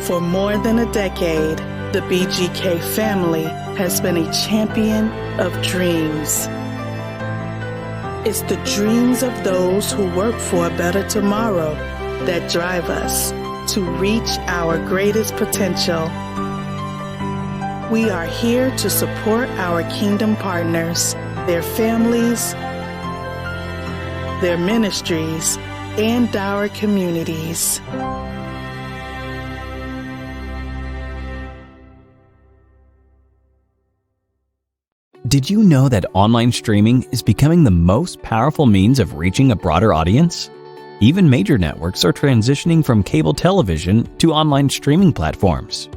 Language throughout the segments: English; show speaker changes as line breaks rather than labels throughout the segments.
For more than a decade, the BGK family has been a champion of dreams. It's the dreams of those who work for a better tomorrow that drive us to reach our greatest potential. We are here to support our kingdom partners, their families, their ministries, and our communities.
Did you know that online streaming is becoming the most powerful means of reaching a broader audience? Even major networks are transitioning from cable television to online streaming platforms.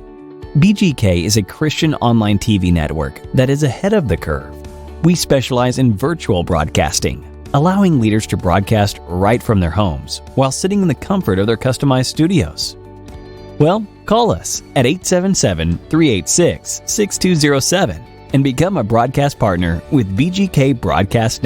BGK is a Christian online TV network that is ahead of the curve. We specialize in virtual broadcasting, allowing leaders to broadcast right from their homes while sitting in the comfort of their customized studios. Well, call us at 877-386-6207 and become a broadcast partner with BGK Broadcast.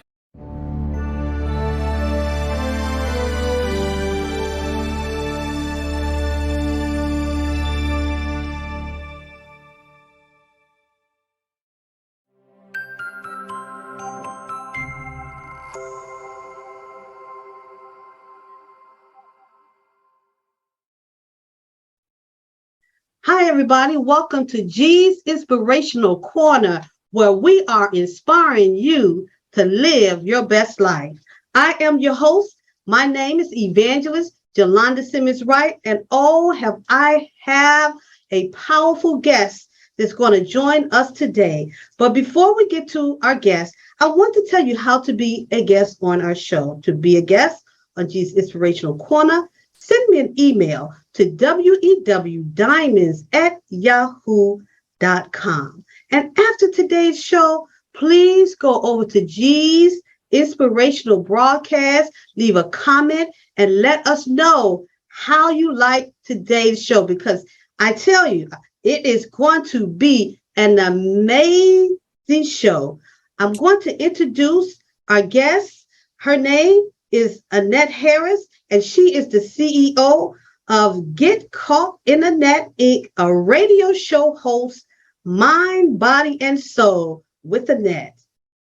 Hi, everybody. Welcome to G's Inspirational Corner, where we are inspiring you to live your best life. I am your host. My name is Evangelist Jolanda Simmons-Wright, and I have a powerful guest that's going to join us today. But before we get to our guest, I want to tell you how to be a guest on our show. To be a guest on G's Inspirational Corner, send me an email to wewdiamonds@yahoo.com. And after today's show, please go over to G's Inspirational Broadcast, leave a comment, and let us know how you like today's show, because I tell you, it is going to be an amazing show. I'm going to introduce our guest. Her name is Annette Harris, and she is the CEO of Get Caught in the Net, Inc., a radio show host, Mind, Body, and Soul with Annette.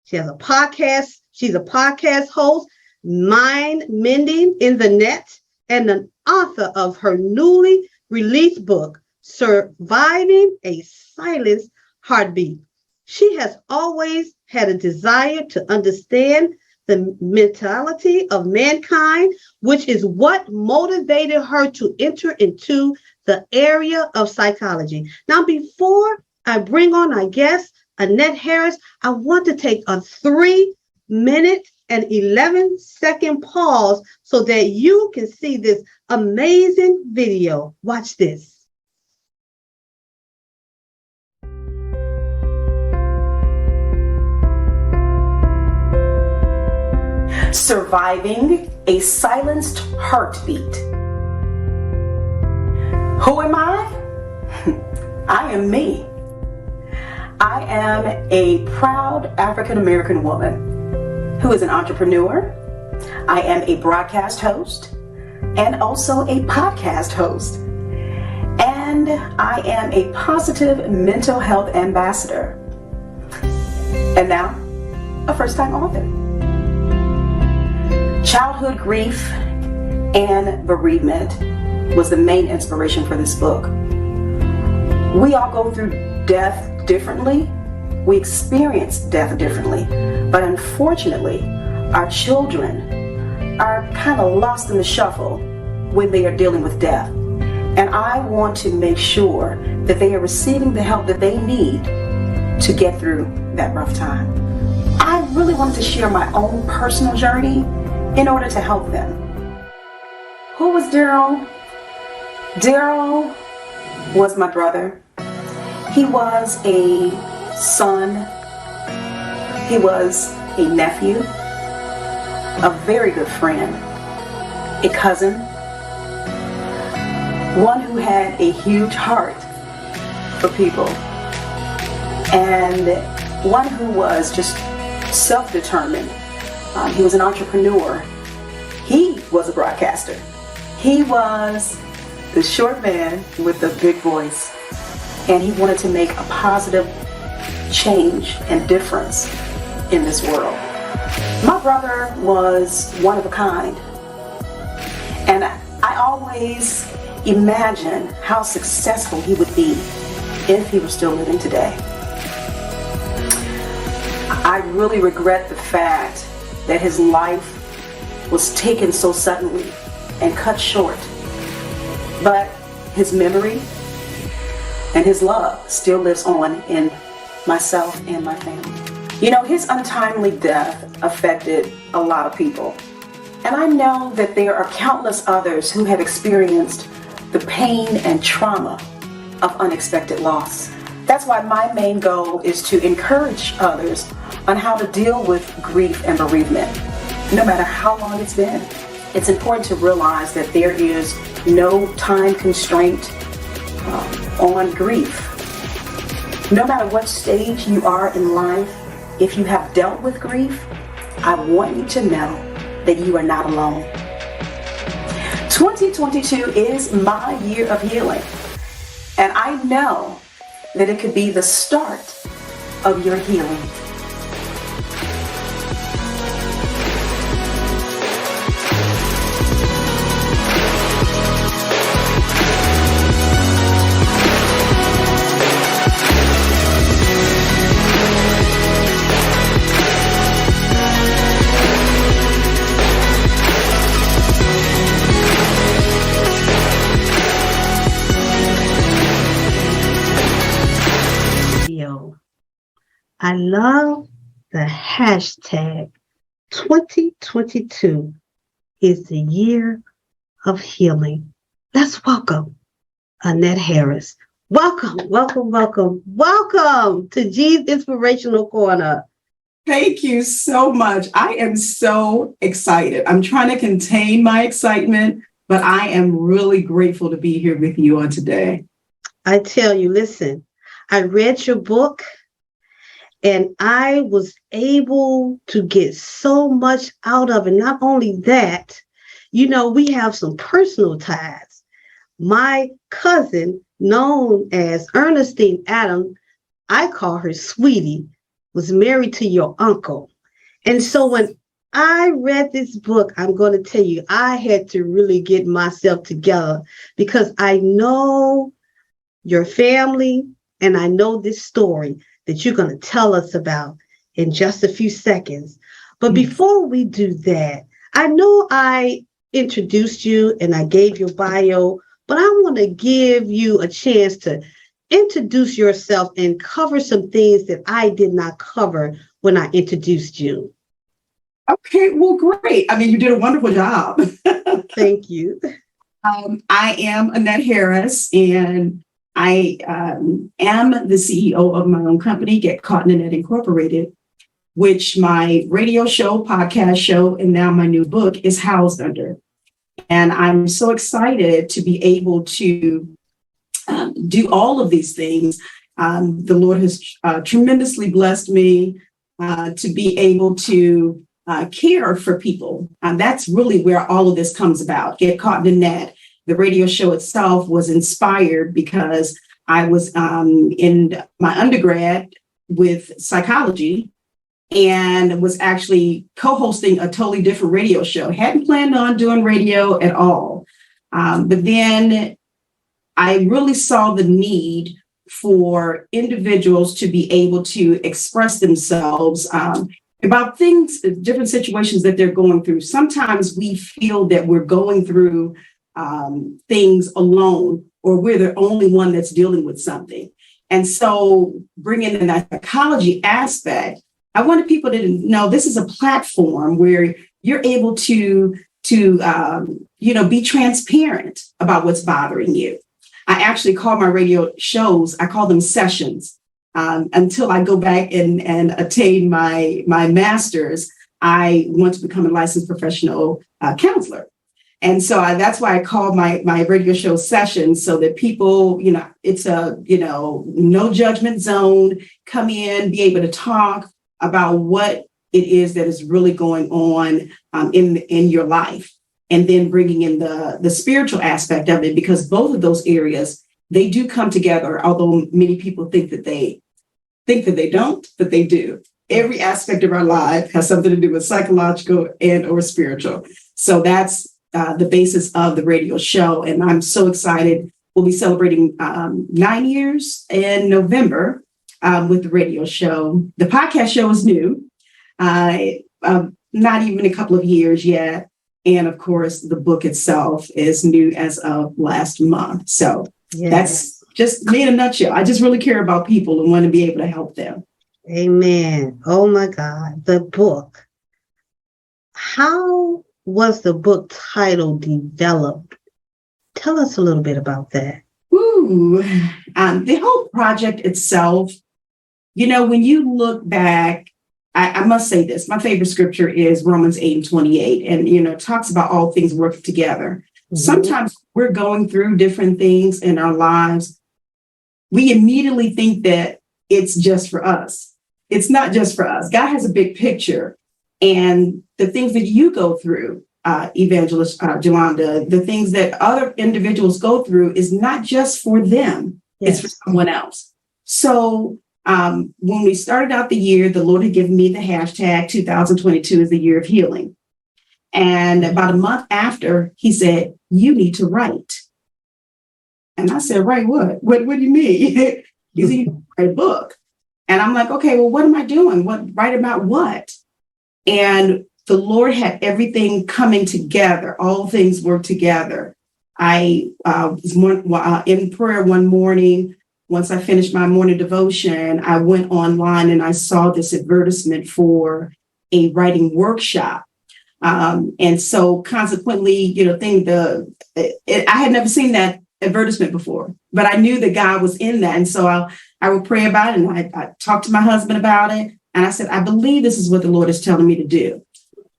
She has a podcast. She's a podcast host, Mind Mending in the Net, and an author of her newly released book, Surviving a Silenced Heartbeat. She has always had a desire to understand the mentality of mankind, which is what motivated her to enter into the area of psychology. Now, before I bring on our guest, Annette Harris, I want to take a 3-minute and 11-second pause so that you can see this amazing video. Watch this.
Surviving a Silenced Heartbeat. Who am I? I am me. I am a proud African-American woman who is an entrepreneur. I am a broadcast host and also a podcast host. And I am a positive mental health ambassador. And now, a first-time author. Childhood grief and bereavement was the main inspiration for this book. We all go through death differently. We experience death differently. But unfortunately, our children are kind of lost in the shuffle when they are dealing with death. And I want to make sure that they are receiving the help that they need to get through that rough time. I really wanted to share my own personal journey in order to help them. Who was Daryl? Daryl was my brother. He was a son. He was a nephew, a very good friend, a cousin, one who had a huge heart for people, and one who was just self-determined. He was an entrepreneur. He was a broadcaster. He was the short man with the big voice, and he wanted to make a positive change and difference in this world. My brother was one of a kind, and I always imagined how successful he would be if he were still living today. I really regret the fact that his life was taken so suddenly and cut short. But his memory and his love still lives on in myself and my family. You know, his untimely death affected a lot of people. And I know that there are countless others who have experienced the pain and trauma of unexpected loss. That's why my main goal is to encourage others on how to deal with grief and bereavement, no matter how long it's been. It's important to realize that there is no time constraint on grief. No matter what stage you are in life, if you have dealt with grief, I want you to know that you are not alone. 2022 is my year of healing, and I know that it could be the start of your healing.
I love the hashtag 2022 is the year of healing. Let's welcome Annette Harris. Welcome to G's Inspirational Corner.
Thank you so much. I am so excited. I'm trying to contain my excitement, but I am really grateful to be here with you on today.
I tell you, listen, I read your book and I was able to get so much out of it. Not only that, you know, we have some personal ties. My cousin, known as Ernestine Adams, I call her Sweetie, was married to your uncle. And so when I read this book, I'm going to tell you, I had to really get myself together because I know your family and I know this story that you're going to tell us about in just a few seconds. But before we do that, I know I introduced you and I gave your bio, but I want to give you a chance to introduce yourself and cover some things that I did not cover when I introduced you.
Okay, well, great. I mean, you did a wonderful job.
Thank you.
I am Annette Harris, and I am the CEO of my own company, Get Caught in Annette Incorporated, which my radio show, podcast show, and now my new book is housed under. And I'm so excited to be able to do all of these things. The Lord has tremendously blessed me to be able to care for people. That's really where all of this comes about. Get Caught in Annette. The radio show itself was inspired because I was in my undergrad with psychology and was actually co-hosting a totally different radio show. Hadn't planned on doing radio at all. But then I really saw the need for individuals to be able to express themselves about things, different situations that they're going through. Sometimes we feel that we're going through things alone, or we're the only one that's dealing with something. And so bringing in that psychology aspect, I wanted people to know this is a platform where you're able to be transparent about what's bothering you. I actually call my radio shows, I call them sessions. Until I go back and attain my master's, I want to become a licensed professional counselor. And so that's why I call my radio show sessions, so that people, it's a, no judgment zone, come in, be able to talk about what it is that is really going on in your life. and then bringing in the spiritual aspect of it, because both of those areas, they do come together, although many people think that they don't, but they do. Every aspect of our life has something to do with psychological and or spiritual. So that's the basis of the radio show. And I'm so excited. We'll be celebrating 9 years in November with the radio show. The podcast show is new, not even a couple of years yet. And of course, the book itself is new as of last month. So that's just me in a nutshell. I just really care about people and want to be able to help them.
Amen. Oh my God, the book. How was the book title developed? Tell us a little bit about that.
Ooh, the whole project itself, when you look back, I must say this, my favorite scripture is Romans 8:28, and, it talks about all things working together. Mm-hmm. Sometimes we're going through different things in our lives. We immediately think that it's just for us. It's not just for us. God has a big picture, and the things that you go through, Evangelist Jolanda, the things that other individuals go through is not just for them. Yes. It's for someone else. So when we started out the year, the Lord had given me the hashtag 2022 is the year of healing. And about a month after, he said, you need to write. And I said, write what? What do you mean? You see, write a book. And I'm like, okay, well, what am I doing? Write about what? And the Lord had everything coming together. All things work together. I was in prayer one morning. Once I finished my morning devotion, I went online and I saw this advertisement for a writing workshop. And so consequently, I had never seen that advertisement before, but I knew that God was in that. And so I would pray about it, and I talked to my husband about it. And I said, I believe this is what the Lord is telling me to do.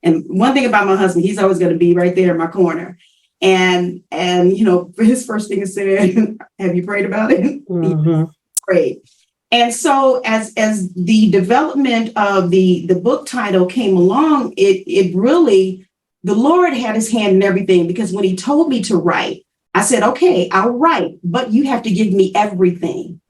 And one thing about my husband, he's always going to be right there in my corner. And his first thing is saying, have you prayed about it? Mm-hmm. Prayed. And so as the development of the book title came along, it really, the Lord had his hand in everything, because when he told me to write, I said, okay, I'll write, but you have to give me everything,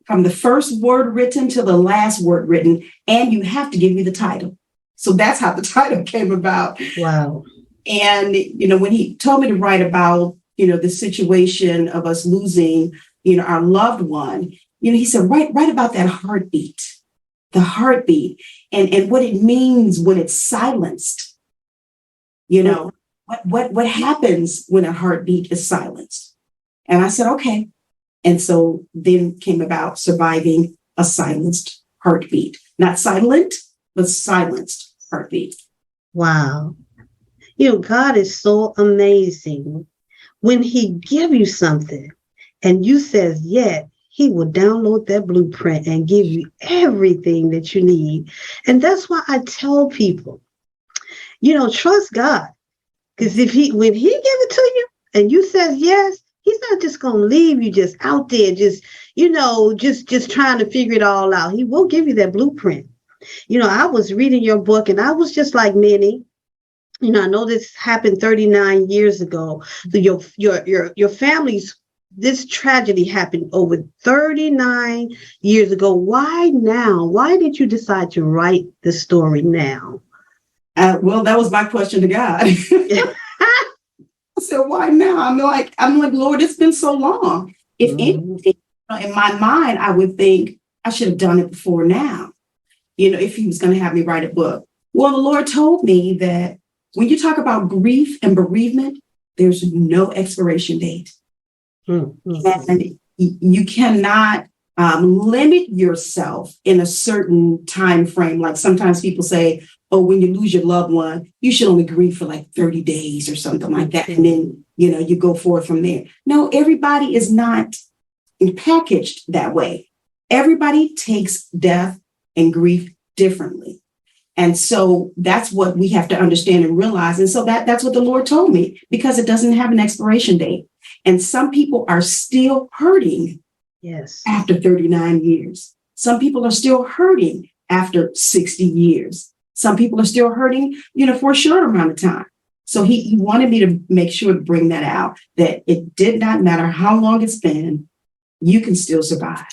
from the first word written to the last word written, and you have to give me the title. So that's how the title came about. Wow. And, when he told me to write about, the situation of us losing, our loved one, he said, write about that heartbeat, the heartbeat, and what it means when it's silenced. What happens when a heartbeat is silenced? And I said, okay. And so then came about surviving a silenced heartbeat, not silent, but silenced heartbeat.
Wow. God is so amazing. When he give you something and you says, yeah, he will download that blueprint and give you everything that you need. And that's why I tell people, trust God. Because when he give it to you and you says yes, he's not just going to leave you just out there, just trying to figure it all out. He will give you that blueprint. I was reading your book, and I was just like many. I know this happened 39 years ago. Your family's, this tragedy happened over 39 years ago. Why now? Why did you decide to write the story now?
Well, that was my question to God. I said, why now? I'm like, Lord, it's been so long. If anything, in my mind, I would think I should have done it before now, if he was going to have me write a book. Well, the Lord told me that when you talk about grief and bereavement, there's no expiration date. Mm-hmm. And you cannot limit yourself in a certain time frame. Like sometimes people say, oh, when you lose your loved one, you should only grieve for like 30 days or something like that. And then, you go forward from there. No, everybody is not packaged that way. Everybody takes death and grief differently. And so that's what we have to understand and realize. And so that's what the Lord told me, because it doesn't have an expiration date. And some people are still hurting after 39 years. Some people are still hurting after 60 years. Some people are still hurting, for a short amount of time. So he wanted me to make sure to bring that out, that it did not matter how long it's been, you can still survive.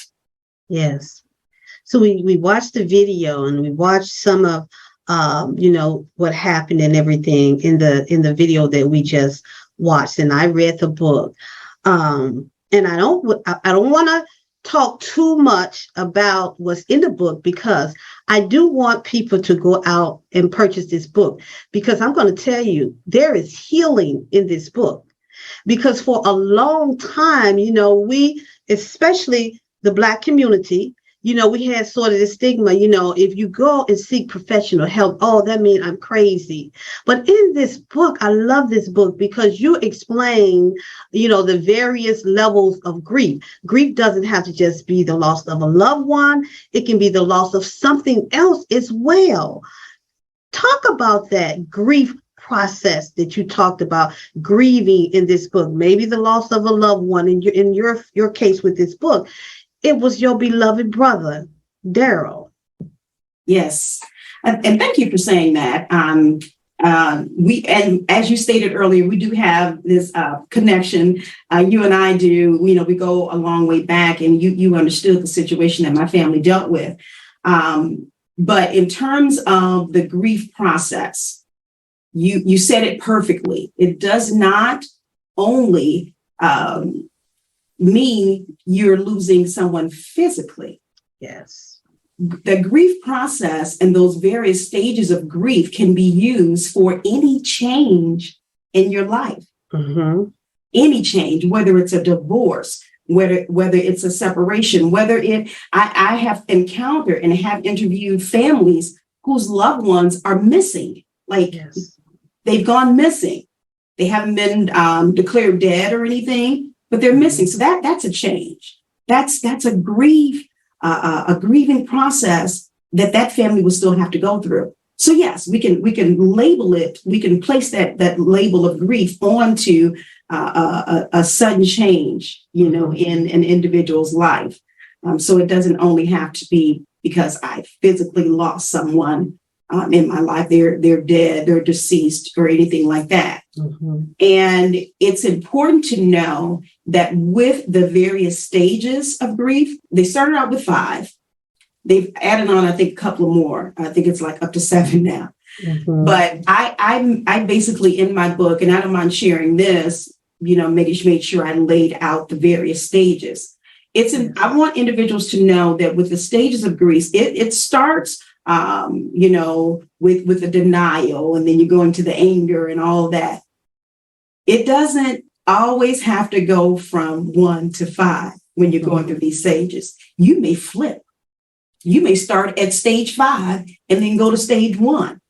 Yes. So we watched the video and we watched some of, what happened and everything in the video that we just watched. And I read the book. And I don't want to talk too much about what's in the book, because I do want people to go out and purchase this book, because I'm going to tell you, there is healing in this book. Because for a long time, we, especially the Black community, we had sort of the stigma, if you go and seek professional help, oh, that means I'm crazy. But in this book, I love this book because you explain, the various levels of grief. Grief doesn't have to just be the loss of a loved one. It can be the loss of something else as well. Talk about that grief process that you talked about, grieving in this book, maybe the loss of a loved one. In your case with this book, it was your beloved brother, Daryl.
Yes. And thank you for saying that. And as you stated earlier, we do have this connection. You and I do, we go a long way back, and you understood the situation that my family dealt with. But in terms of the grief process, you said it perfectly. It does not only mean you're losing someone physically.
Yes.
The grief process and those various stages of grief can be used for any change in your life.
Mm-hmm.
Any change, whether it's a divorce, whether it's a separation, I have encountered and have interviewed families whose loved ones are missing.
Yes.
They've gone missing. They haven't been declared dead or anything, but they're missing. So that's a change. That's a grieving process that family will still have to go through. So yes, we can label it. We can place that label of grief onto a sudden change, in an individual's life. So it doesn't only have to be because I physically lost someone in my life. They're dead, they're deceased, or anything like that.
Mm-hmm.
And it's important to know that with the various stages of grief, they started out with 5. They've added on, I think, a couple more. I think it's like up to 7 now.
Mm-hmm.
But I basically, in my book, and I don't mind sharing this, made sure I laid out the various stages. I want individuals to know that with the stages of grief, it starts with the denial, and then you go into the anger and all that. It doesn't always have to go from 1 to 5 when you're going through these stages. You may flip. You may start at stage 5 and then go to stage 1,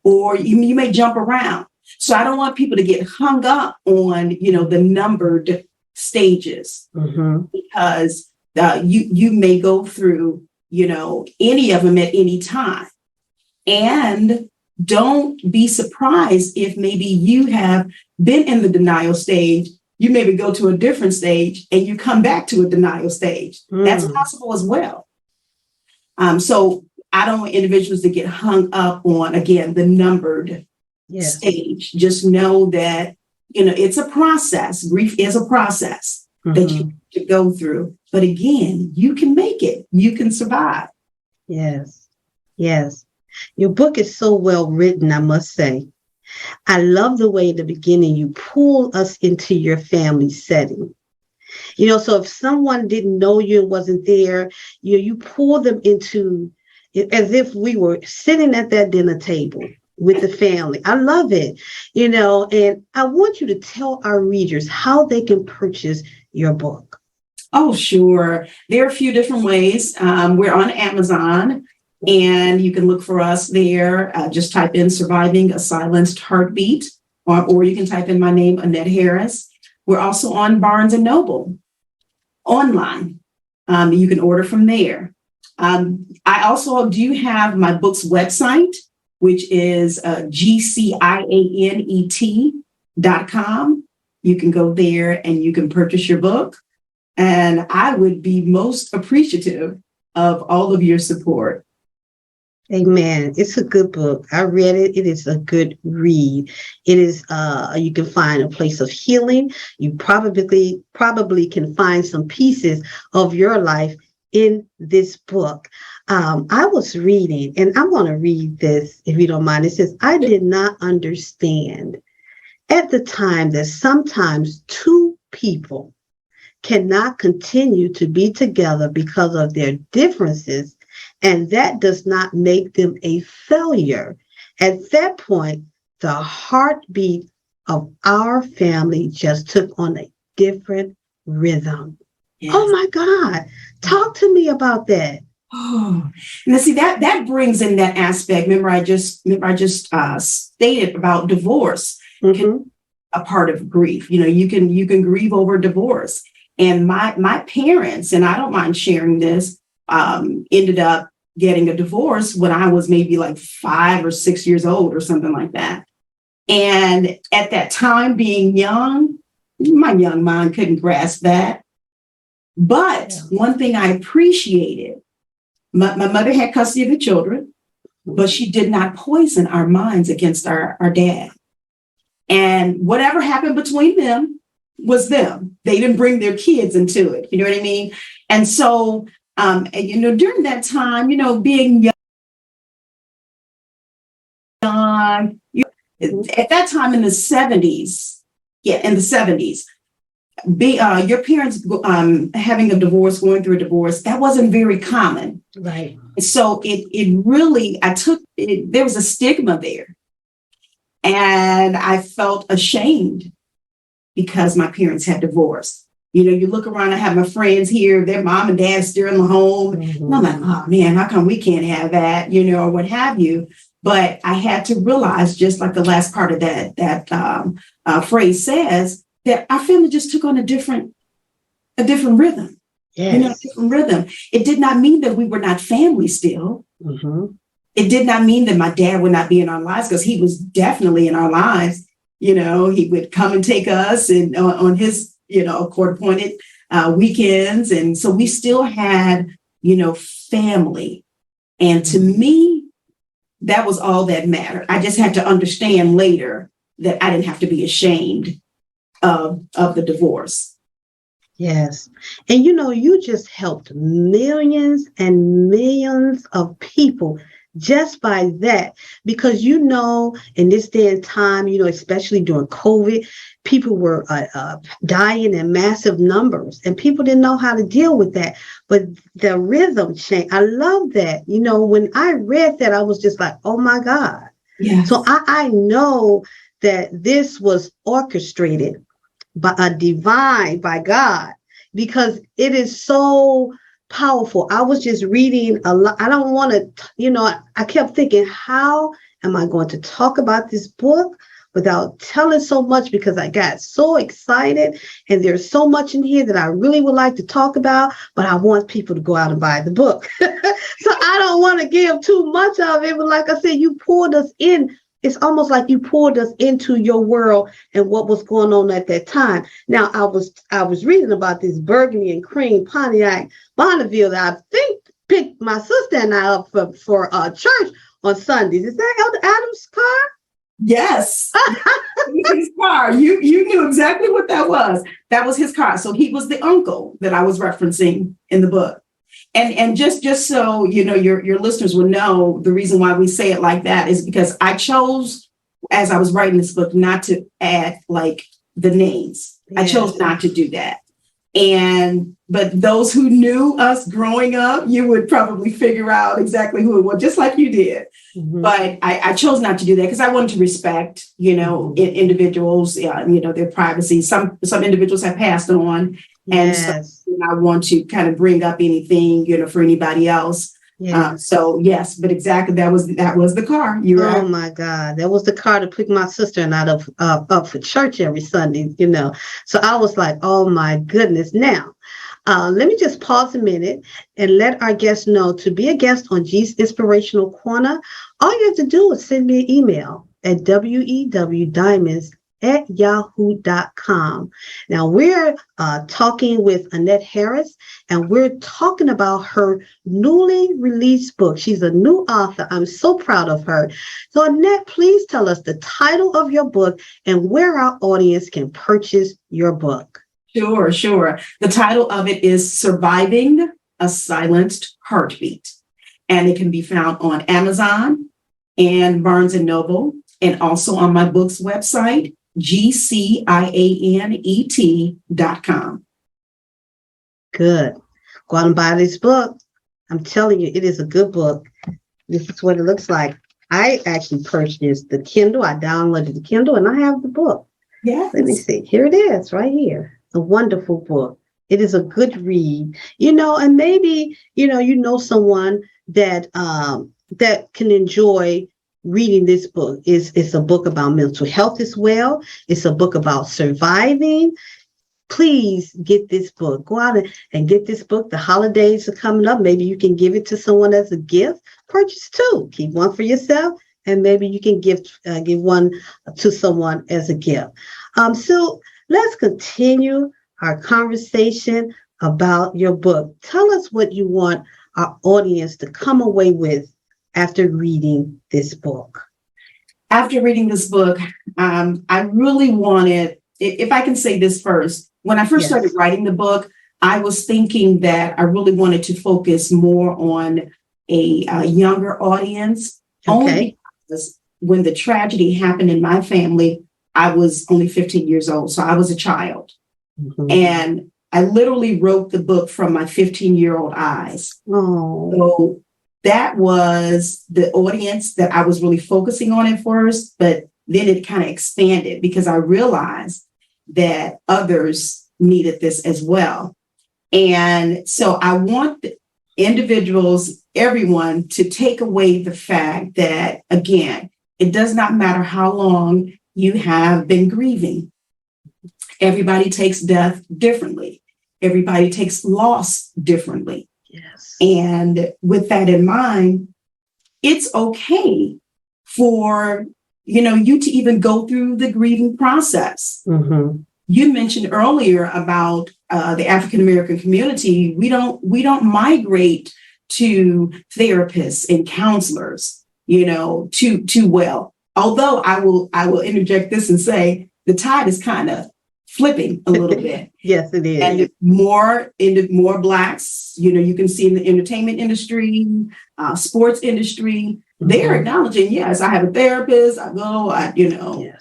or you may jump around. So I don't want people to get hung up on, the numbered stages,
Mm-hmm.
because you may go through any of them at any time. And don't be surprised if maybe you have been in the denial stage, you maybe go to a different stage and you come back to a denial stage. That's possible as well. So I don't want individuals to get hung up on, again, the numbered stage. Just know that, it's a process. Grief is a process that you have to go through. But again, you can make it. You can survive.
Yes. Yes. Your book is so well written, I must say. I love the way in the beginning you pull us into your family setting. So if someone didn't know you and wasn't there, you pull them into as if we were sitting at that dinner table with the family. I love it, and I want you to tell our readers how they can purchase your book.
Oh, sure. There are a few different ways. We're on Amazon, and you can look for us there. Just type in Surviving a Silenced Heartbeat, or you can type in my name, Annette Harris. We're also on Barnes & Noble online. You can order from there. I also do have my book's website, which is gcianet.com. You can go there and you can purchase your book. And I would be most appreciative of all of your support.
Amen. It's a good book. I read it. It is a good read. It is, you can find a place of healing. You probably can find some pieces of your life in this book. I was reading, and I'm going to read this if you don't mind. It says, I did not understand at the time that sometimes two people cannot continue to be together because of their differences, and that does not make them a failure. At that point, the heartbeat of our family just took on a different rhythm. Yes. Oh my God. Talk to me about that.
Oh, now see that brings in that aspect. Remember, I just stated about divorce, a part of grief. You can grieve over divorce. And my parents, and I don't mind sharing this, ended up getting a divorce when I was maybe like 5 or 6 years old or something like that. And at that time, being young, my young mind couldn't grasp that. But one thing I appreciated, my mother had custody of the children, but she did not poison our minds against our dad. And whatever happened between them was them. They didn't bring their kids into it. You know what I mean? And so, during that time, being young, at that time in the 70s, your parents having a divorce, going through a divorce, that wasn't very common.
Right.
So it really, there was a stigma there. And I felt ashamed because my parents had divorced. You look around, I have my friends here, their mom and dad still in the home. And I'm like, oh man, how come we can't have that, or what have you? But I had to realize, just like the last part of that phrase says, that our family just took on a different rhythm.
Yes.
A different rhythm. It did not mean that we were not family still.
Mm-hmm.
It did not mean that my dad would not be in our lives, because he was definitely in our lives. He would come and take us and on his, court-appointed weekends. And so we still had, family. And to me, that was all that mattered. I just had to understand later that I didn't have to be ashamed of the divorce.
Yes. And you just helped millions and millions of people just by that, because in this day and time, especially during COVID, people were dying in massive numbers, and people didn't know how to deal with that. But the rhythm changed. I love that. When I read that, I was just like, oh my God.
Yeah.
So I know that this was orchestrated by God, because it is so powerful. I was just reading a lot. I don't want to, I kept thinking, how am I going to talk about this book without telling so much, because I got so excited, and there's so much in here that I really would like to talk about, but I want people to go out and buy the book. So I don't want to give too much of it, but like I said, you pulled us in. It's almost like you pulled us into your world and what was going on at that time. Now, I was reading about this burgundy and cream Pontiac Bonneville that I think picked my sister and I up for church on Sundays. Is that Elder Adams' car?
Yes. His car. You knew exactly what that was. That was his car. So he was the uncle that I was referencing in the book. And just so your listeners will know, the reason why we say it like that is because I chose, as I was writing this book, not to add like the names. Yes. I chose not to do that. But those who knew us growing up, you would probably figure out exactly who it was, just like you did. Mm-hmm. But I chose not to do that because I wanted to respect, individuals, their privacy. Some individuals have passed on.
Yes.
And so I want to kind of bring up anything, for anybody else.
Yes.
So yes, but exactly that was the car.
Oh my God, that was the car to pick my sister and I up for church every Sunday. So I was like, oh my goodness. Now, let me just pause a minute and let our guests know, to be a guest on G's Inspirational Corner, all you have to do is send me an email at wewdiamonds yahoo.com. Now, we're talking with Annette Harris, and we're talking about her newly released book. She's a new author. I'm so proud of her. So, Annette, please tell us the title of your book and where our audience can purchase your book.
Sure. The title of it is Surviving a Silenced Heartbeat, and it can be found on Amazon and Barnes & Noble, and also on my book's website, gcianet.com.
Good. Go out and buy this book. I'm telling you, it is a good book. This is what it looks like. I actually purchased the Kindle. I downloaded the Kindle, and I have the book.
Yes.
Let me see. Here it is, right here. A wonderful book. It is a good read, and maybe, someone that that can enjoy reading this book. It's a book about mental health as well. It's a book about surviving. Please get this book. Go out and get this book. The holidays are coming up. Maybe you can give it to someone as a gift. Purchase two. Keep one for yourself, and maybe you can give one to someone as a gift. So let's continue our conversation about your book. Tell us what you want our audience to come away with after reading this book.
After reading this book, I really wanted, if I can say this first, when I first started writing the book, I was thinking that I really wanted to focus more on a younger audience.
Okay.
Only because when the tragedy happened in my family, I was only 15 years old, so I was a child. Mm-hmm. And I literally wrote the book from my 15-year-old eyes.
Oh.
So that was the audience that I was really focusing on at first, but then it kind of expanded because I realized that others needed this as well. And so I want the individuals, everyone, to take away the fact that, again, it does not matter how long you have been grieving. Everybody takes death differently. Everybody takes loss differently.
Yes.
And with that in mind, it's okay for, you to even go through the grieving process.
Mm-hmm.
You mentioned earlier about the African-American community. We don't migrate to therapists and counselors, too well. Although I will interject this and say the tide is kind of flipping a little bit.
Yes, it is.
And more Blacks, you can see in the entertainment industry, sports industry, they're acknowledging, yes, I have a therapist. I go, I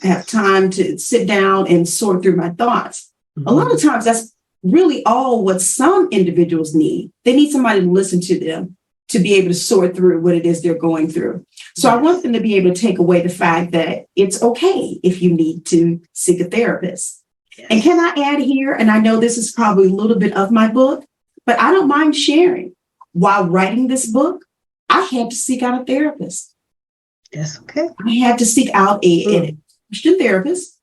have time to sit down and sort through my thoughts. Mm-hmm. A lot of times that's really all what some individuals need. They need somebody to listen to them to be able to sort through what it is they're going through. So I want them to be able to take away the fact that it's okay if you need to seek a therapist. Yes. And can I add here, and I know this is probably a little bit of my book, but I don't mind sharing. While writing this book, I had to seek out a therapist.
That's okay.
I had to seek out a Christian therapist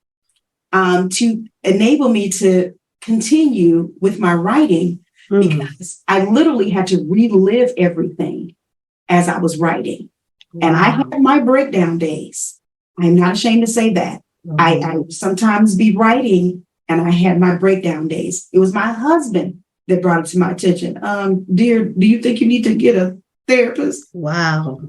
to enable me to continue with my writing because I literally had to relive everything as I was writing. Wow. And I had my breakdown days. I'm not ashamed to say that. I would sometimes be writing and I had my breakdown days. It was my husband that brought it to my attention. Dear, do you think you need to get a therapist?
Wow.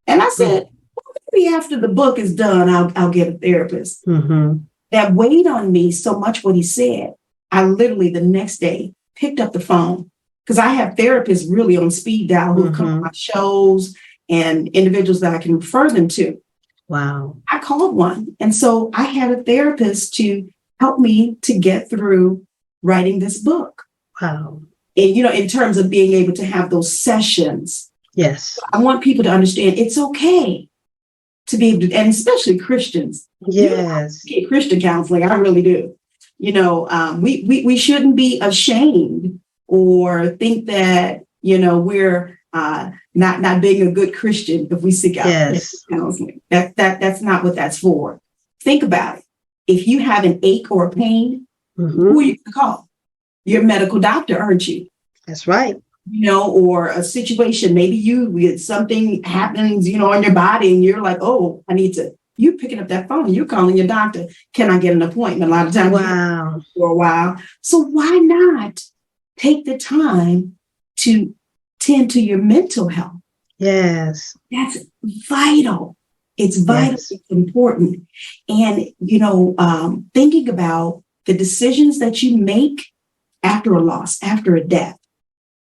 And I said, well, maybe after the book is done, I'll get a therapist.
Mm-hmm.
That weighed on me so much what he said. I literally the next day picked up the phone because I have therapists really on speed dial who come to my shows and individuals that I can refer them to.
Wow. I
called one. And so I had a therapist to help me to get through writing this book.
Wow.
And, in terms of being able to have those sessions.
Yes.
I want people to understand it's okay to be able to, and especially Christians.
Yes.
Get Christian counseling. I really do. We shouldn't be ashamed or think that, we're not being a good Christian if we seek out counseling. That's not what that's for. Think about it. If you have an ache or a pain, who are you going to call? Your medical doctor, aren't you?
That's right.
Or a situation, maybe something happens, on your body and you're like, oh, I need to you picking up that phone, you're calling your doctor. Can I get an appointment? A lot of times
Wow.
for a while. So why not take the time to tend to your mental health?
Yes.
That's vital. It's vital.
Yes.
It's important. And, thinking about the decisions that you make after a loss, after a death,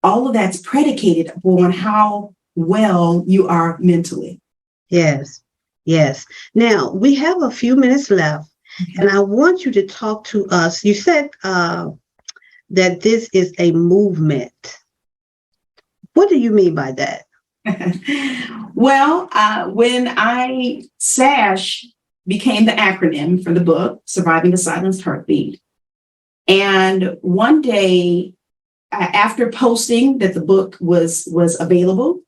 all of that's predicated upon how well you are mentally.
Yes. Yes. Now, we have a few minutes left, and I want you to talk to us. You said that this is a movement. What do you mean by that?
Well, when SASH became the acronym for the book, Surviving a Silenced Heartbeat. And one day, after posting that the book was available,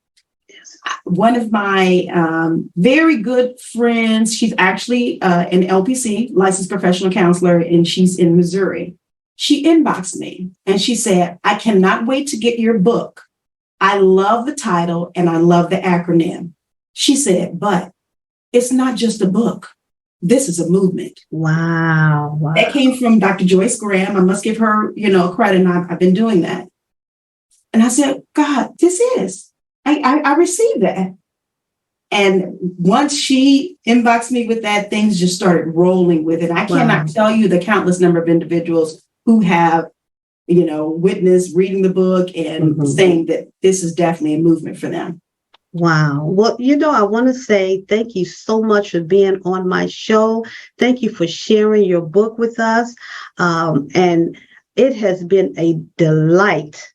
one of my very good friends, she's actually an LPC, licensed professional counselor, and she's in Missouri. She inboxed me and she said, I cannot wait to get your book. I love the title and I love the acronym. She said, but it's not just a book. This is a movement.
Wow.
That came from Dr. Joyce Graham. I must give her, credit. And I've been doing that. And I said, God, this is. I received that. And once she inboxed me with that, things just started rolling with it. I cannot tell you the countless number of individuals who have, witnessed reading the book and saying that this is definitely a movement for them.
Wow. Well, I want to say thank you so much for being on my show. Thank you for sharing your book with us. And it has been a delight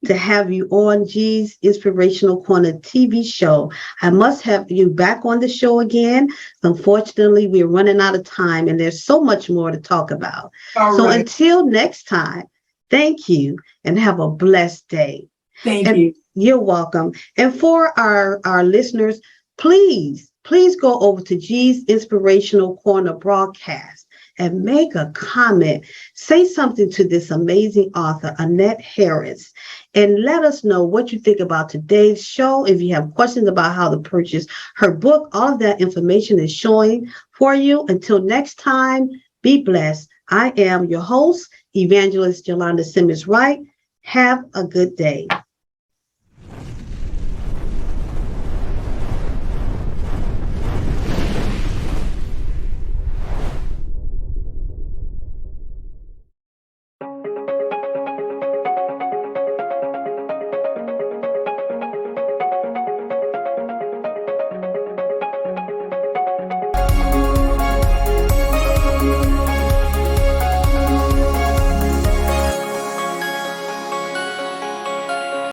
to have you on G's Inspirational Corner TV show. I must have you back on the show again. Unfortunately, we're running out of time and there's so much more to talk about. Until next time, thank you and have a blessed day.
Thank you.
You're welcome. And for our listeners, please go over to G's Inspirational Corner broadcast and make a comment. Say something to this amazing author, Annette Harris, and let us know what you think about today's show. If you have questions about how to purchase her book, all of that information is showing for you. Until next time, be blessed. I am your host, Evangelist Yolanda Simmons-Wright. Have a good day.